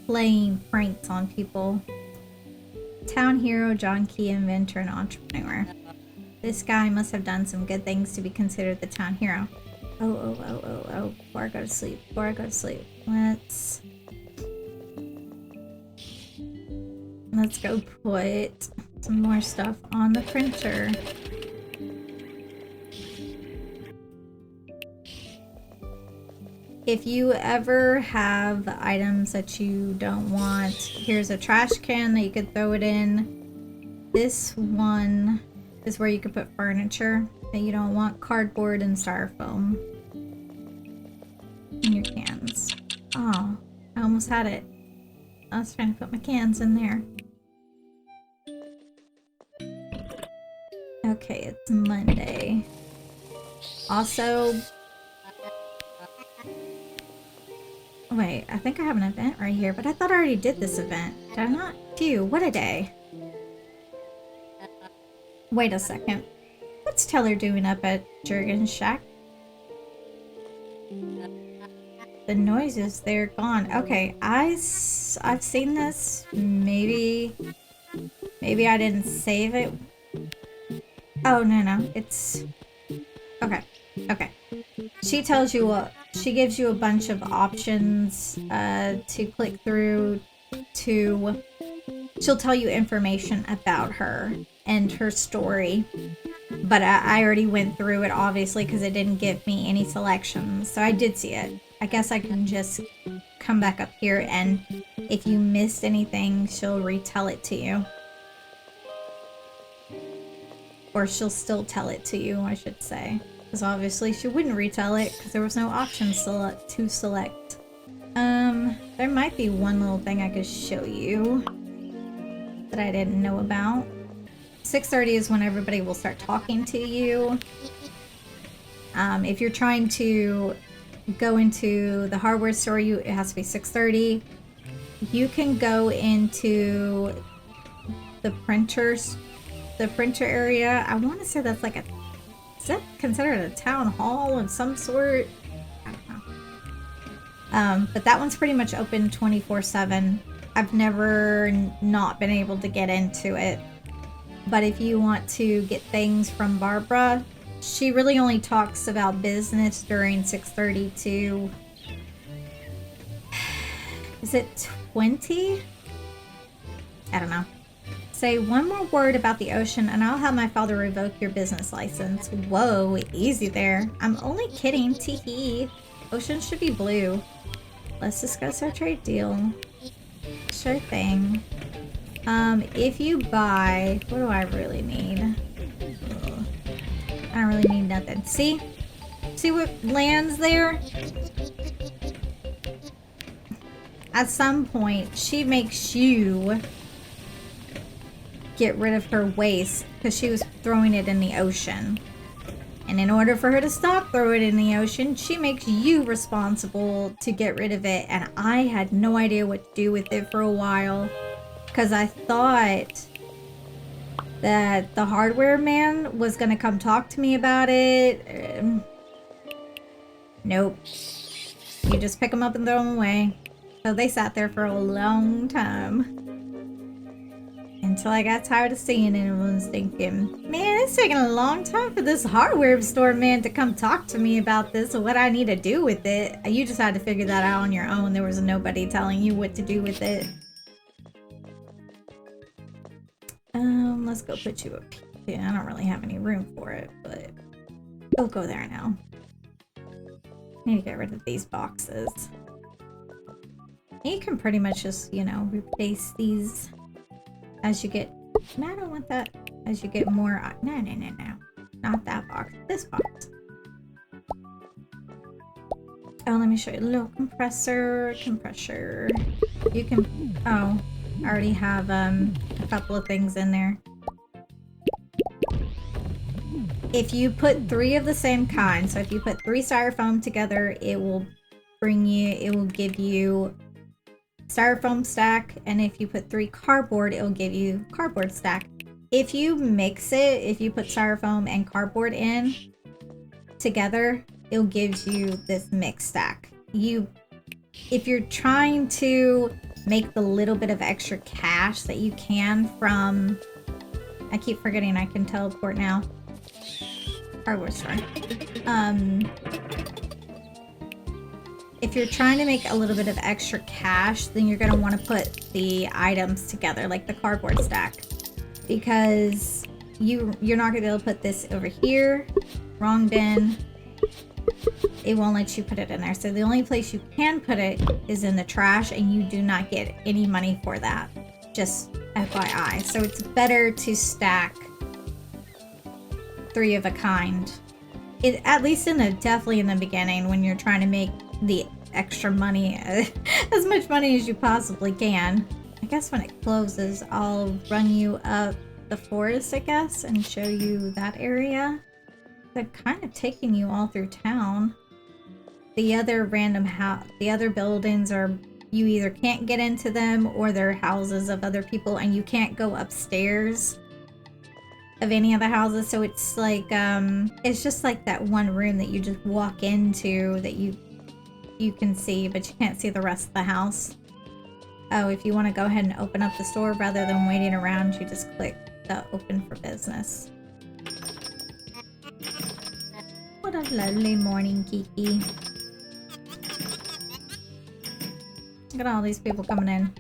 playing pranks on people. Town hero, John Key, inventor, and entrepreneur. This guy must have done some good things to be considered the town hero. Oh. Before I go to sleep. Let's go put some more stuff on the printer. If you ever have items that you don't want, here's a trash can that you could throw it in. This one is where you could put furniture that you don't want, cardboard and styrofoam in your cans. Oh, I almost had it. I was trying to put my cans in there. Okay, it's Monday. Also, wait, I think I have an event right here, but I thought I already did this event. Did I not? Phew, what a day. Wait a second. What's Teller doing up at Jurgen's shack? The noises, they're gone. Okay, I've seen this. Maybe I didn't save it. Oh, no. It's... Okay. She tells you what... She gives you a bunch of options to click through to... She'll tell you information about her and her story. But I already went through it, obviously, because it didn't give me any selections. So I did see it. I guess I can just come back up here, and if you missed anything, she'll retell it to you. Or she'll still tell it to you, I should say. Because obviously she wouldn't retell it because there was no options to select. There might be one little thing I could show you that I didn't know about. 6:30 is when everybody will start talking to you. If you're trying to go into the hardware store, it has to be 6:30. You can go into the printer area. I want to say that's like is that considered a town hall of some sort? I don't know. But that one's pretty much open 24/7. I've never not been able to get into it. But if you want to get things from Barbara, she really only talks about business during 6:30 to... Is it 20? I don't know. Say one more word about the ocean and I'll have my father revoke your business license. Whoa, easy there. I'm only kidding, teehee. Ocean should be blue. Let's discuss our trade deal. Sure thing. If you buy... What do I really need? Ugh. I don't really need nothing. See? See what lands there? At some point, she makes you get rid of her waste because she was throwing it in the ocean. And in order for her to stop throwing it in the ocean, she makes you responsible to get rid of it. And I had no idea what to do with it for a while because I thought that the hardware man was gonna come talk to me about it. Nope. You just pick them up and throw them away. So they sat there for a long time. Until I got tired of seeing it and was thinking, man, it's taking a long time for this hardware store man to come talk to me about this and what I need to do with it. You just had to figure that out on your own. There was nobody telling you what to do with it. Let's go put you up here. I don't really have any room for it, but we'll go there now. Need to get rid of these boxes. You can pretty much just, you know, replace these as you get... No, I don't want that. As you get more... No. Not that box. This box. Oh, let me show you. A little compressor. You can... Oh, I already have a couple of things in there. If you put 3 of the same kind, so if you put 3 styrofoam together, it will give you styrofoam stack, and if you put 3 cardboard, it will give you cardboard stack. If you mix it, if you put styrofoam and cardboard in together, it'll give you this mixed stack. If you're trying to make the little bit of extra cash that you can from... I keep forgetting I can teleport now. Hardware store. If you're trying to make a little bit of extra cash, then you're going to want to put the items together, like the cardboard stack, because you're not going to be able to put this over here. Wrong bin. It won't let you put it in there. So the only place you can put it is in the trash, and you do not get any money for that. Just FYI. So it's better to stack 3 of a kind. At least definitely in the beginning, when you're trying to make the extra money, as much money as you possibly can. I guess when it closes, I'll run you up the forest, I guess, and show you that area. They're kind of taking you all through town. The other the other buildings are, you either can't get into them or they're houses of other people, and you can't go upstairs of any of the houses. So it's like it's just like that one room that you just walk into that you can see, but you can't see the rest of the house. Oh, if you want to go ahead and open up the store rather than waiting around, you just click the open for business. What a lovely morning, Kiki. Look at all these people coming in.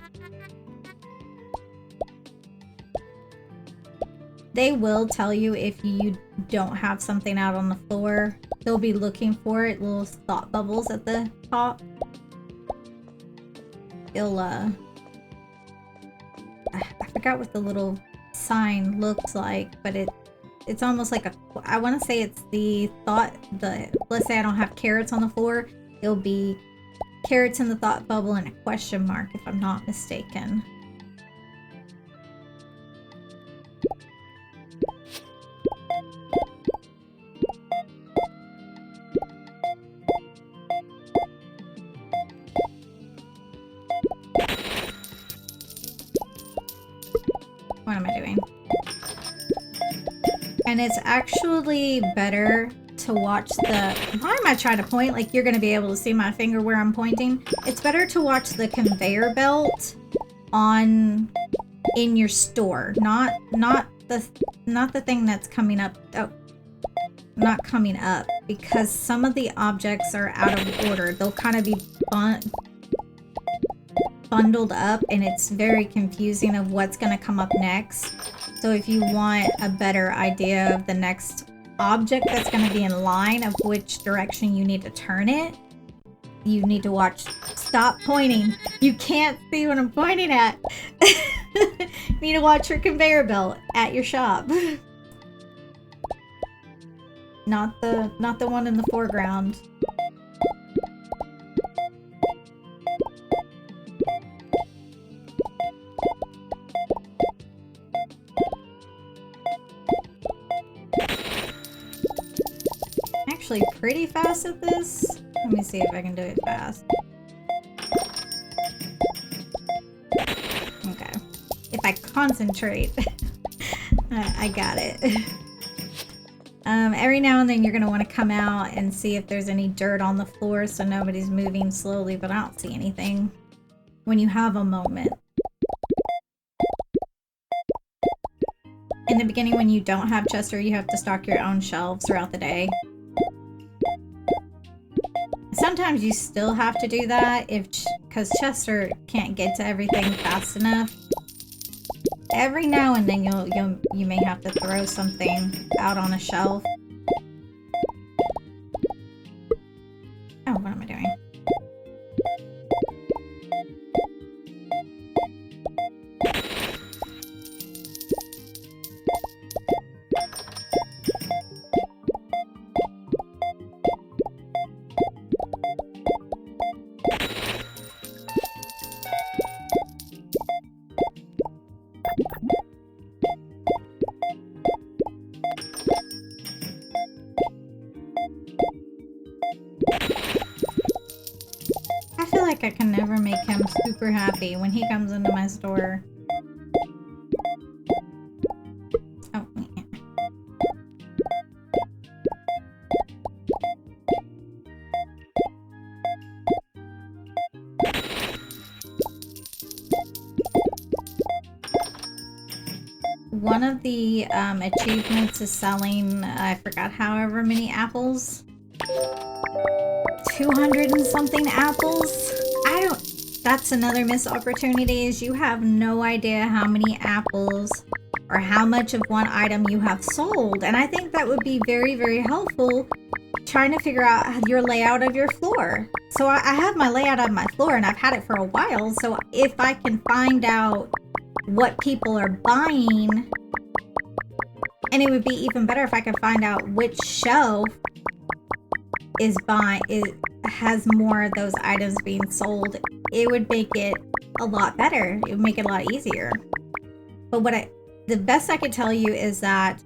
They will tell you if you don't have something out on the floor. They'll be looking for it, little thought bubbles at the top. It'll, I forgot what the little sign looks like, but it's almost like I want to say it's let's say I don't have carrots on the floor, it'll be carrots in the thought bubble and a question mark, if I'm not mistaken. What am I doing? And it's actually better to watch why am I trying to point? Like you're going to be able to see my finger where I'm pointing. It's better to watch the conveyor belt in your store, not the thing that's coming up. Oh, not coming up, because some of the objects are out of order. They'll kind of be bundled up, and it's very confusing of what's going to come up next. So if you want a better idea of the next object that's going to be in line of which direction you need to turn it, you need to watch. Stop pointing. You can't see what I'm pointing at. You need to watch your conveyor belt at your shop. Not the one in the foreground. Actually pretty fast at this. Let me see if I can do it fast. Okay. If I concentrate, I got it. Every now and then you're going to want to come out and see if there's any dirt on the floor so nobody's moving slowly, but I don't see anything when you have a moment. In the beginning, when you don't have Chester, you have to stock your own shelves throughout the day. Sometimes you still have to do that because Chester can't get to everything fast enough. Every now and then you may have to throw something out on a shelf. Oh, what am I doing? I can never make him super happy when he comes into my store. Oh, yeah. One of the achievements is selling, I forgot however many apples. 200 and something apples. That's another missed opportunity, is you have no idea how many apples or how much of one item you have sold. And I think that would be very, very helpful trying to figure out your layout of your floor. So I have my layout of my floor and I've had it for a while. So if I can find out what people are buying, and it would be even better if I could find out which shelf has more of those items being sold, it would make it a lot better. It would make it a lot easier. But the best I could tell you is that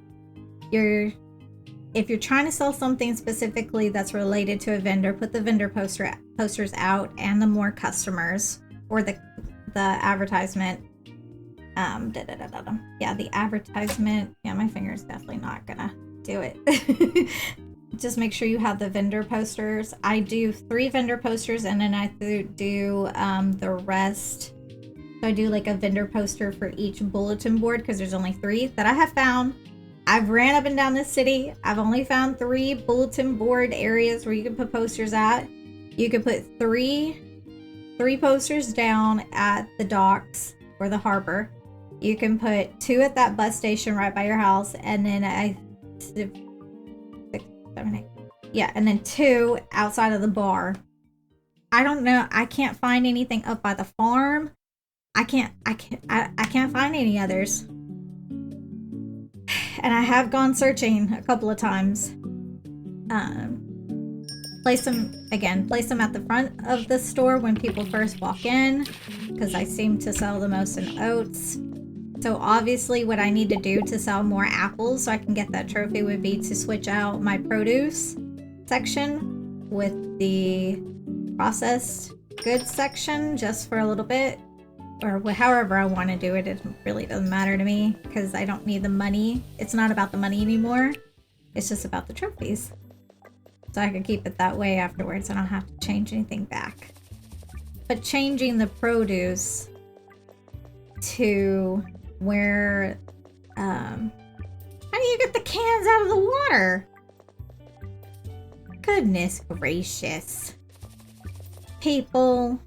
if you're trying to sell something specifically that's related to a vendor, put the vendor posters out, and the more customers, or the advertisement. Yeah, the advertisement. Yeah, my finger's definitely not gonna do it. Just make sure you have the vendor posters. I do 3 vendor posters, and then I do the rest. So I do like a vendor poster for each bulletin board, because there's only 3 that I have found. I've ran up and down the city. I've only found 3 bulletin board areas where you can put posters at. You could put three posters down at the docks or the harbor. You can put 2 at that bus station right by your house, and then and then 2 outside of the bar. I don't know. I can't find anything up by the farm. I can't find any others. And I have gone searching a couple of times. Place them at the front of the store when people first walk in, because I seem to sell the most in oats. So obviously what I need to do to sell more apples so I can get that trophy would be to switch out my produce section with the processed goods section just for a little bit, or however I want to do it. It really doesn't matter to me because I don't need the money. It's not about the money anymore. It's just about the trophies. So I can keep it that way afterwards. I don't have to change anything back. But changing the produce to where, how do you get the cans out of the water? Goodness gracious. People.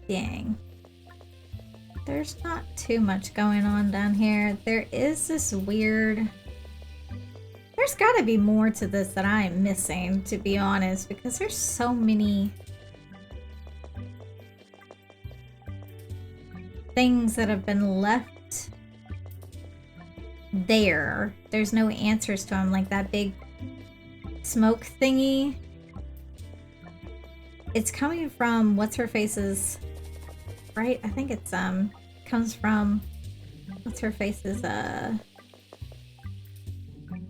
Dang. There's not too much going on down here. There is this weird... There's got to be more to this that I am missing, to be honest, because there's so many things that have been left there. There's no answers to them, like that big smoke thingy. It's coming from what's-her-face's, right? I think it's comes from what's-her-face's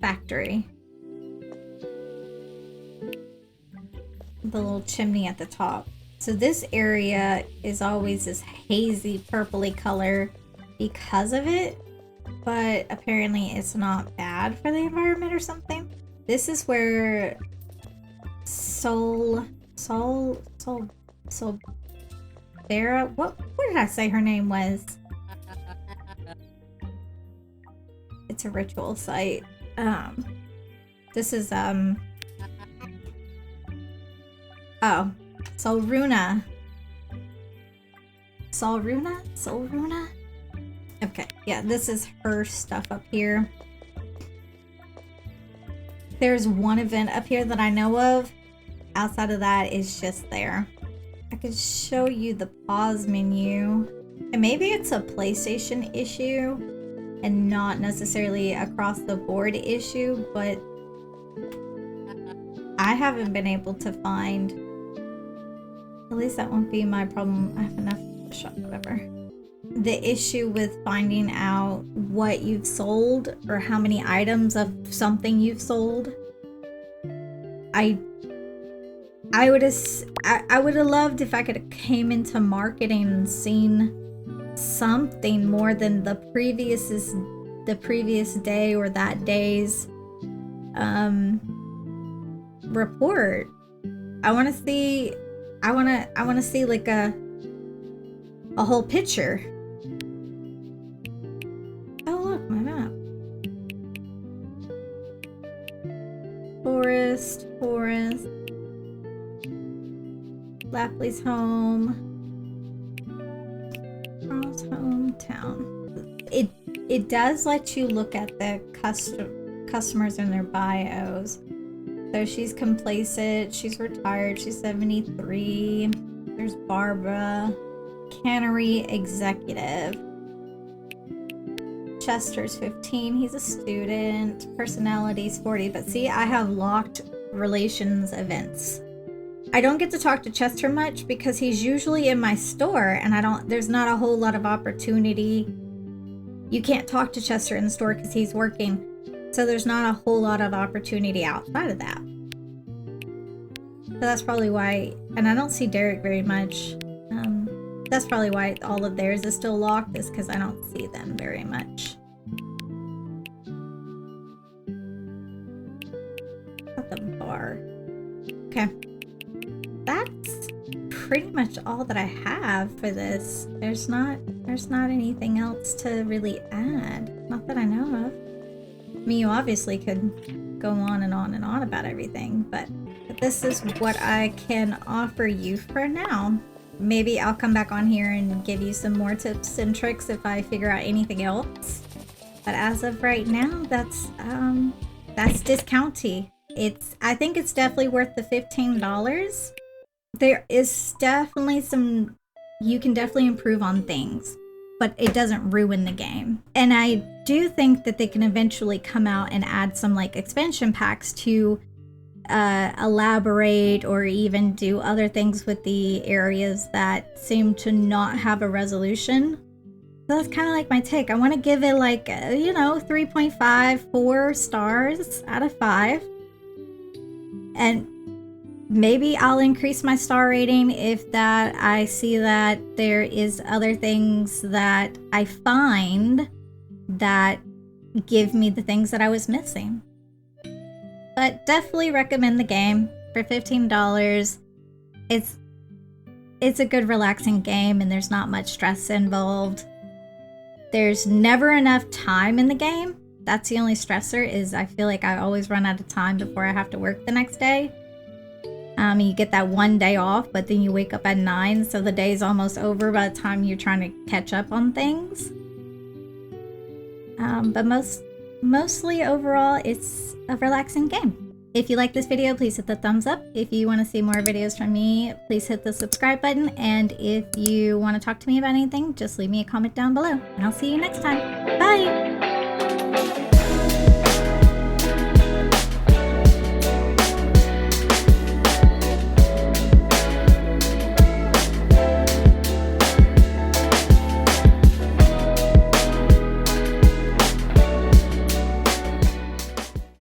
factory. The little chimney at the top. So this area is always this hazy purpley color because of it, but apparently it's not bad for the environment or something. This is where Vera, what did I say her name was? It's a ritual site. This is oh, Solruna. Okay, yeah, this is her stuff up here. There's one event up here that I know of. Outside of that, it's just there. I could show you the pause menu. And maybe it's a PlayStation issue and not necessarily across the board issue, but I haven't been able to find. At least that won't be my problem. I have enough to shop, whatever. The issue with finding out what you've sold or how many items of something you've sold. I would have loved if I could have came into marketing and seen something more than the previous day or that day's report. I want to see like a whole picture. Oh look, my map. Forest. Lapley's home. Carl's hometown. It does let you look at the customers in their bios. So she's complacent, she's retired, she's 73. There's Barbara, cannery executive. Chester's 15, he's a student. Personality's 40, but see, I have locked relations events. I don't get to talk to Chester much because he's usually in my store and there's not a whole lot of opportunity. You can't talk to Chester in the store because he's working. So there's not a whole lot of opportunity outside of that. So that's probably why, and I don't see Derek very much. That's probably why all of theirs is still locked, is because I don't see them very much. At the bar. Okay. That's pretty much all that I have for this. There's not anything else to really add. Not that I know of. I mean, you obviously could go on and on and on about everything, but this is what I can offer you for now. Maybe I'll come back on here and give you some more tips and tricks if I figure out anything else. But as of right now, that's discounty. I think it's definitely worth the $15. There is definitely you can definitely improve on things, but it doesn't ruin the game. And I do think that they can eventually come out and add some like expansion packs to elaborate or even do other things with the areas that seem to not have a resolution. So that's kind of like my take. I want to give it like 3.5, 4 stars out of 5. And maybe I'll increase my star rating if that I see that there is other things that I find that give me the things that I was missing. But definitely recommend the game for $15. It's a good relaxing game and there's not much stress involved. There's never enough time in the game. That's the only stressor, is I feel like I always run out of time before I have to work the next day. You get that one day off, but then you wake up at 9, so the day's almost over by the time you're trying to catch up on things. But mostly overall, it's a relaxing game. If you like this video, please hit the thumbs up. If you want to see more videos from me, please hit the subscribe button. And if you want to talk to me about anything, just leave me a comment down below. And I'll see you next time. Bye!